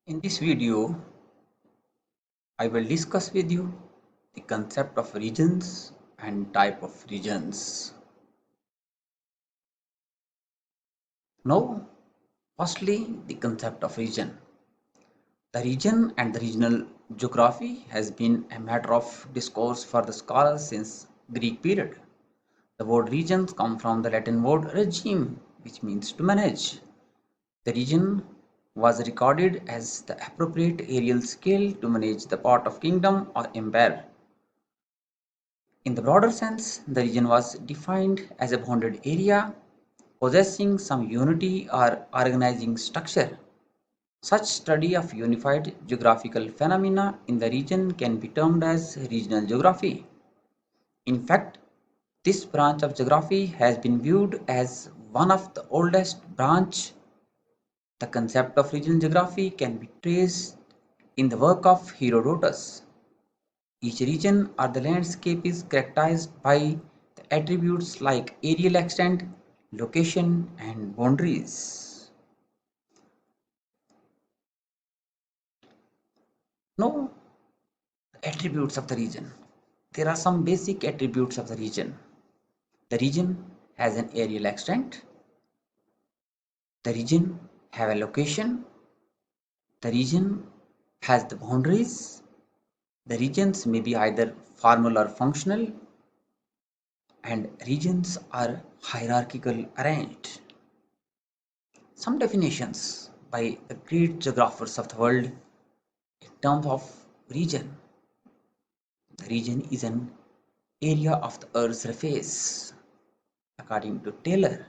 In this video, I will discuss with you the concept of regions and type of regions. Now, firstly, the concept of region. The region and the regional geography has been a matter of discourse for the scholars since Greek period. The word regions come from the Latin word regime, which means to manage. The region was recorded as the appropriate areal scale to manage the part of kingdom or empire. In the broader sense, the region was defined as a bounded area possessing some unity or organizing structure. Such study of unified geographical phenomena in the region can be termed as regional geography. In fact, this branch of geography has been viewed as one of the oldest branch. The concept of regional geography can be traced in the work of Herodotus. Each region or the landscape is characterized by the attributes like areal extent, location, and boundaries. Now, the attributes of the region. There are some basic attributes of the region. The region has an areal extent. The region have a location. The region has the boundaries. The regions may be either formal or functional, and regions are hierarchical arranged. Some definitions by the great geographers of the world in terms of region. The region is an area of the earth's surface. According to Taylor,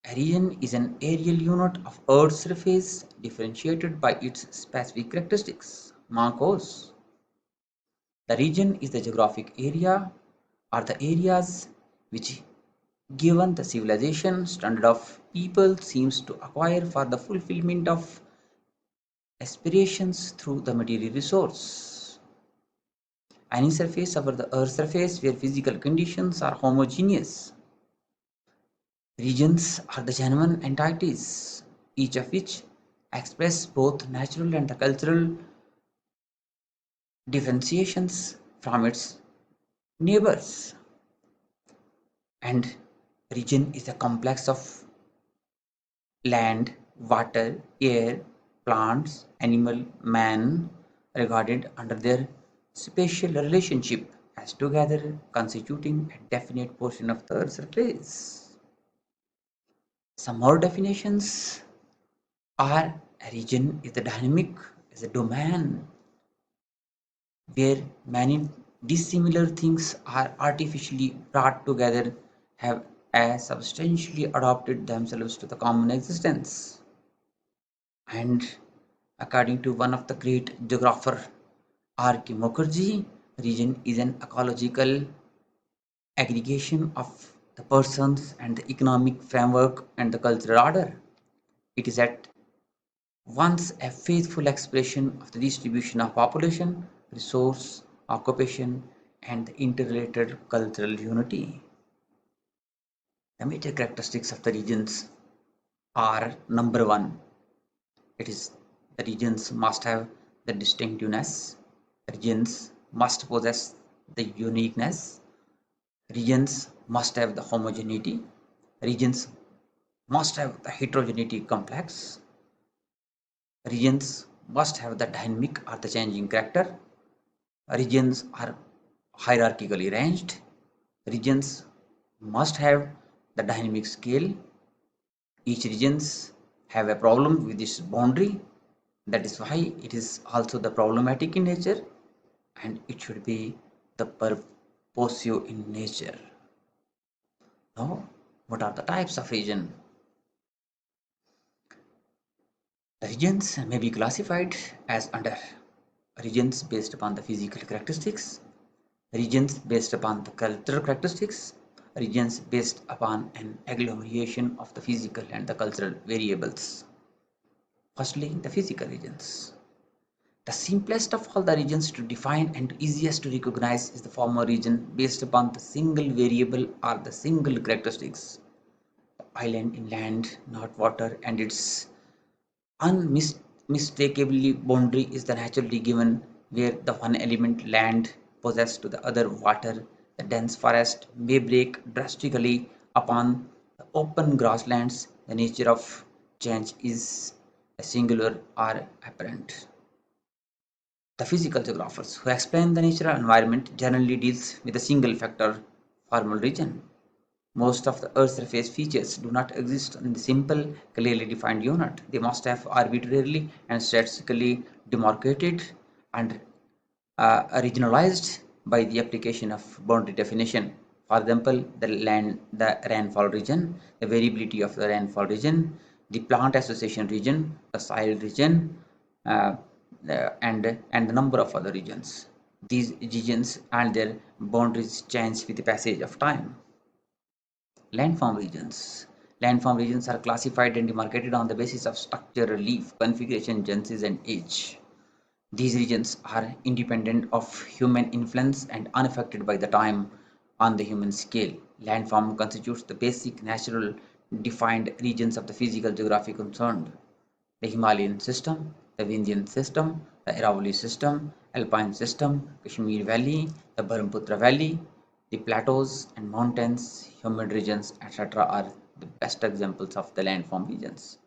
a region is an areal unit of earth's surface differentiated by its specific characteristics. Marcos, the region is the geographic area or the areas which given the civilization standard of people seems to acquire for the fulfillment of aspirations through the material resource. Any surface over the Earth's surface where physical conditions are homogeneous. Regions are the genuine entities, each of which express both natural and the cultural differentiations from its neighbors. And region is a complex of land, water, air, plants, animal, man, regarded under their spatial relationship as together constituting a definite portion of the Earth's surface. Some more definitions are a region is a dynamic, is a domain where many dissimilar things are artificially brought together, have as substantially adopted themselves to the common existence. And according to one of the great geographer R.K. Mukherjee, region is an ecological aggregation of the persons and the economic framework and the cultural order. It is at once a faithful expression of the distribution of population, resource, occupation, and the interrelated cultural unity. The major characteristics of the regions are number one, it is the regions must have the distinctiveness, regions must possess the uniqueness, regions must have the homogeneity, regions must have the heterogeneity complex, regions must have the dynamic or the changing character, regions are hierarchically arranged, regions must have the dynamic scale, each regions have a problem with this boundary, that is why it is also the problematic in nature, and it should be the purposive in nature. Now, what are the types of region? The regions may be classified as under regions based upon the physical characteristics, regions based upon the cultural characteristics, regions based upon an agglomeration of the physical and the cultural variables. Firstly, the physical regions. The simplest of all the regions to define and easiest to recognize is the former region based upon the single variable or the single characteristics. The island in land, not water, and its Unmistakably, boundary is the naturally given where the one element land possessed to the other water. The dense forest may break drastically upon the open grasslands. The nature of change is singular or apparent. The physical geographers who explain the natural environment generally deals with a single factor, formal region. Most of the Earth's surface features do not exist in the simple, clearly defined unit. They must have arbitrarily and statistically demarcated and regionalized by the application of boundary definition. For example, the rainfall region, the variability of the rainfall region, the plant association region, the soil region, uh, and the number of other regions. These regions and their boundaries change with the passage of time. Landform regions. Landform regions are classified and demarcated on the basis of structure, relief, configuration, genesis, and age. These regions are independent of human influence and unaffected by the time on the human scale. Landform constitutes the basic natural defined regions of the physical geography concerned. The Himalayan system, the Vindhyan system, the Aravalli system, Alpine system, Kashmir Valley, the Brahmaputra Valley, the plateaus and mountains, humid regions, etc. are the best examples of the landform regions.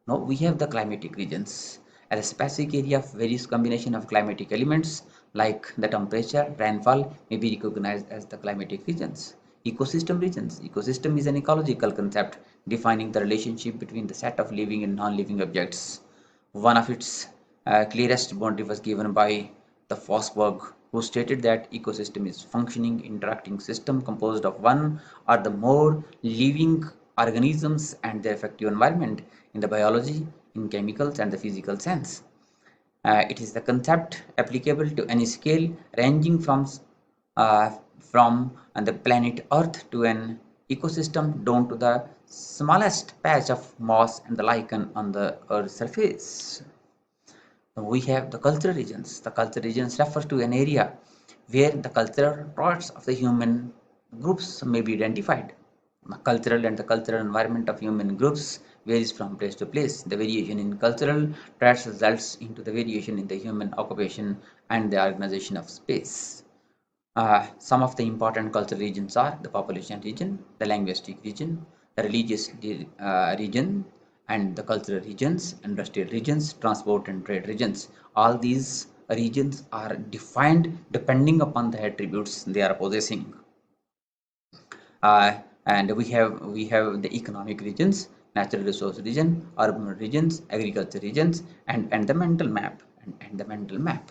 Now we have the climatic regions, a specific area of various combination of climatic elements like the temperature, rainfall may be recognized as the climatic regions. Ecosystem regions. Ecosystem is an ecological concept defining the relationship between the set of living and non-living objects. One of its clearest boundary was given by the Fosberg, who stated that ecosystem is functioning interacting system composed of one or the more living organisms and their effective environment in the biology, in chemicals and the physical sense. It is the concept applicable to any scale ranging from the planet Earth to an ecosystem down to the smallest patch of moss and the lichen on the Earth's surface. We have the cultural regions. The cultural regions refers to an area where the cultural parts of the human groups may be identified. The cultural and the cultural environment of human groups varies from place to place. The variation in cultural traits results into the variation in the human occupation and the organization of space. Some of the important cultural regions are the population region, the linguistic region, the religious region, and the cultural regions, industrial regions, transport and trade regions. All these regions are defined depending upon the attributes they are possessing. And we have the economic regions, natural resource region, urban regions, agriculture regions, and the mental map and the mental map.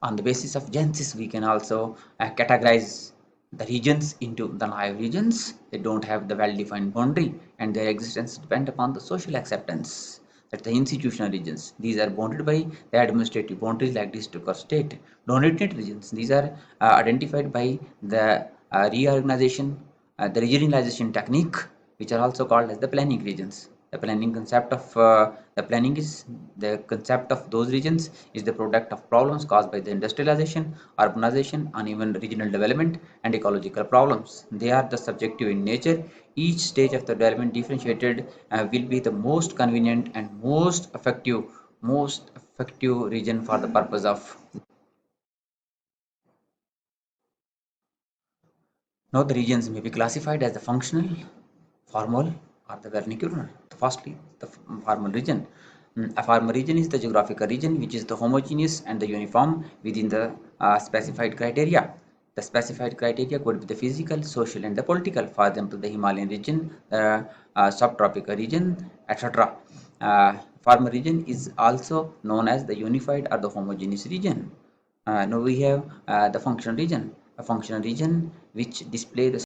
On the basis of genesis, we can also categorize the regions into the naive regions. They don't have the well-defined boundary, and their existence depend upon the social acceptance. That's the institutional regions. These are bounded by the administrative boundaries like district or state. Dominated regions. These are identified by the reorganization, the regionalization technique, which are also called as the planning regions. The planning is the concept of those regions is the product of problems caused by the industrialization, urbanization, uneven regional development, and ecological problems. They are the subjective in nature. Each stage of the development differentiated will be the most convenient and most effective region for the purpose of. Now the regions may be classified as the functional, formal, or the vernacular. Firstly, the formal region. A formal region is the geographical region which is the homogeneous and the uniform within the specified criteria. The specified criteria could be the physical, social, and the political. For example, the Himalayan region, the subtropical region, etc. Formal region is also known as the unified or the homogeneous region. Now we have the functional region, a functional region which display the